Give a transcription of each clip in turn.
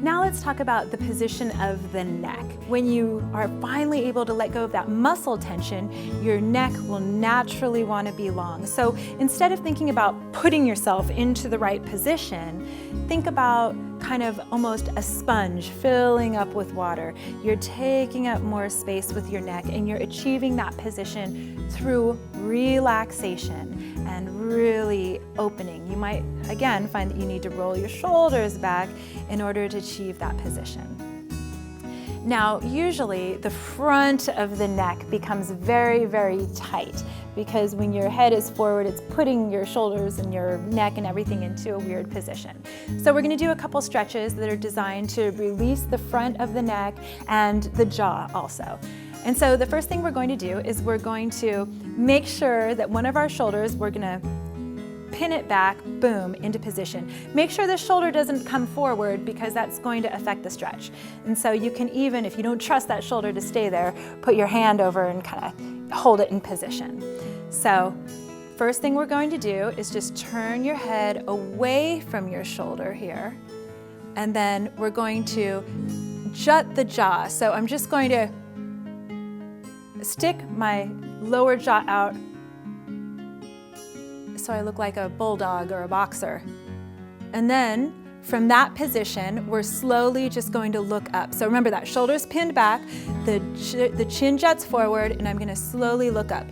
Now let's talk about the position of the neck. When you are finally able to let go of that muscle tension, your neck will naturally want to be long. So instead of thinking about putting yourself into the right position, think about kind of almost a sponge filling up with water. You're taking up more space with your neck and you're achieving that position through relaxation and really opening. You might, again, find that you need to roll your shoulders back in order to achieve that position. Now, usually the front of the neck becomes very, very tight because when your head is forward, it's putting your shoulders and your neck and everything into a weird position. So we're going to do a couple stretches that are designed to release the front of the neck and the jaw also. And so the first thing we're going to do is we're going to make sure that one of our shoulders, we're going to pin it back, boom, into position. Make sure the shoulder doesn't come forward because that's going to affect the stretch. And so you can even, if you don't trust that shoulder to stay there, put your hand over and kind of hold it in position. So first thing we're going to do is just turn your head away from your shoulder here. And then we're going to jut the jaw. So I'm just going to stick my lower jaw out so I look like a bulldog or a boxer. And then from that position, we're slowly just going to look up. So remember that shoulder's pinned back, the chin juts forward, and I'm going to slowly look up.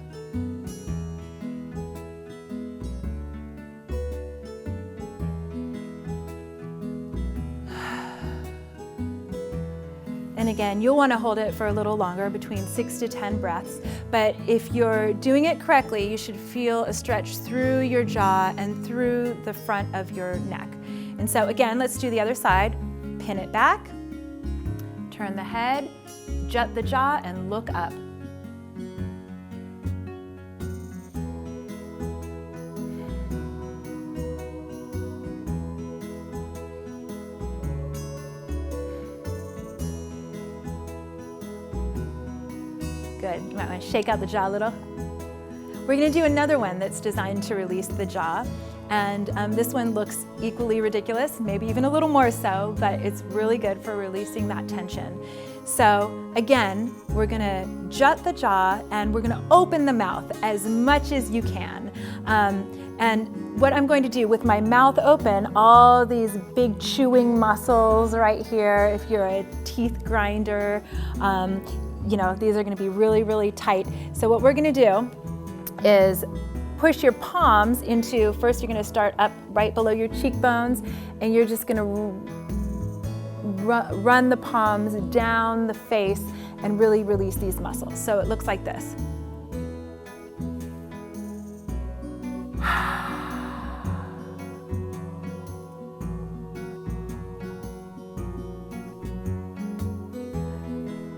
And again, you'll want to hold it for a little longer, between 6 to 10 breaths. But if you're doing it correctly, you should feel a stretch through your jaw and through the front of your neck. And so again, let's do the other side. Pin it back, turn the head, jut the jaw, and look up. Good. You might want to shake out the jaw a little. We're going to do another one that's designed to release the jaw. And this one looks equally ridiculous, maybe even a little more so, but it's really good for releasing that tension. So again, we're going to jut the jaw and we're going to open the mouth as much as you can. And what I'm going to do with my mouth open, all these big chewing muscles right here, if you're a teeth grinder, you know, these are going to be really, really tight. So what we're going to do is push your palms into, first you're going to start up right below your cheekbones, and you're just going to run the palms down the face and really release these muscles. So it looks like this.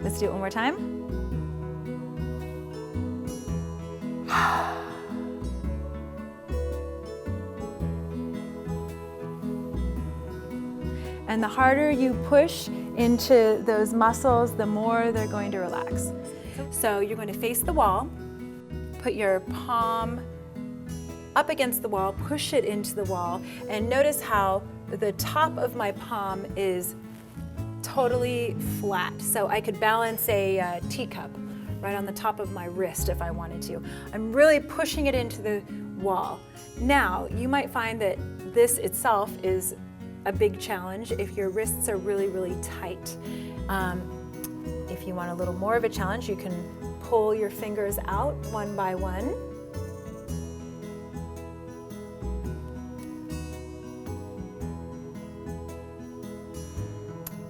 Let's do it one more time. And the harder you push into those muscles, the more they're going to relax. So you're going to face the wall, put your palm up against the wall, push it into the wall, and notice how the top of my palm is totally flat. So I could balance a teacup right on the top of my wrist if I wanted to. I'm really pushing it into the wall. Now, you might find that this itself is a big challenge if your wrists are really, really tight. If you want a little more of a challenge, you can pull your fingers out one by one.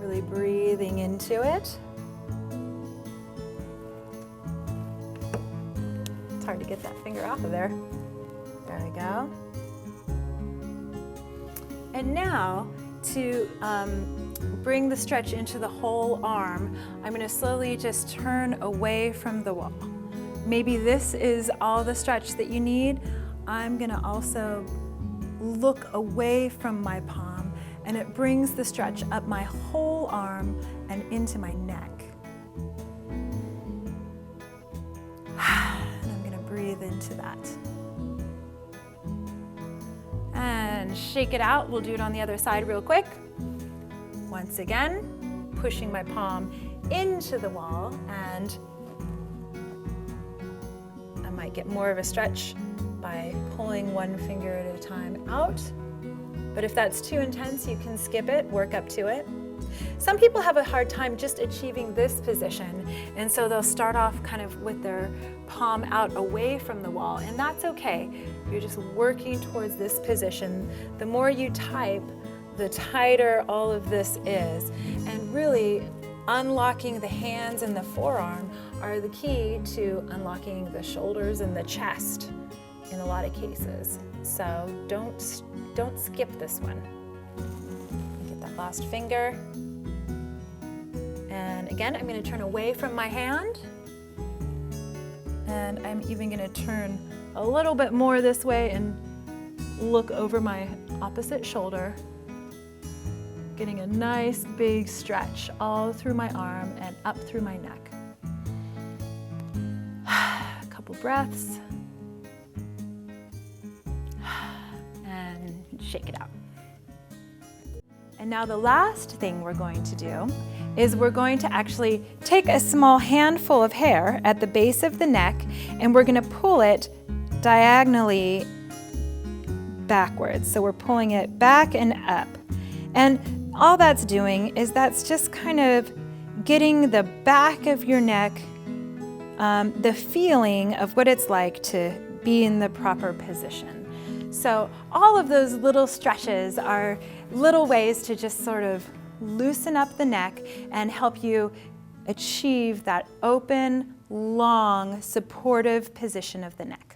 Really breathing into it. It's hard to get that finger off of there. There we go. And now, to bring the stretch into the whole arm, I'm going to slowly just turn away from the wall. Maybe this is all the stretch that you need. I'm going to also look away from my palm, and it brings the stretch up my whole arm and into my neck. And I'm going to breathe into that. And shake it out. We'll do it on the other side real quick. Once again, pushing my palm into the wall, and I might get more of a stretch by pulling one finger at a time out. But if that's too intense, you can skip it, work up to it. Some people have a hard time just achieving this position, and so they'll start off kind of with their palm out away from the wall, and that's okay. You're just working towards this position. The more you type, the tighter all of this is, and really unlocking the hands and the forearm are the key to unlocking the shoulders and the chest in a lot of cases. So don't skip this one. Get that last finger. And again, I'm going to turn away from my hand. And I'm even going to turn a little bit more this way and look over my opposite shoulder, getting a nice big stretch all through my arm and up through my neck. A couple breaths. And shake it out. And now the last thing we're going to do is we're going to actually take a small handful of hair at the base of the neck, and we're going to pull it diagonally backwards. So we're pulling it back and up. And all that's doing is that's just kind of getting the back of your neck, the feeling of what it's like to be in the proper position. So all of those little stretches are little ways to just sort of loosen up the neck and help you achieve that open, long, supportive position of the neck.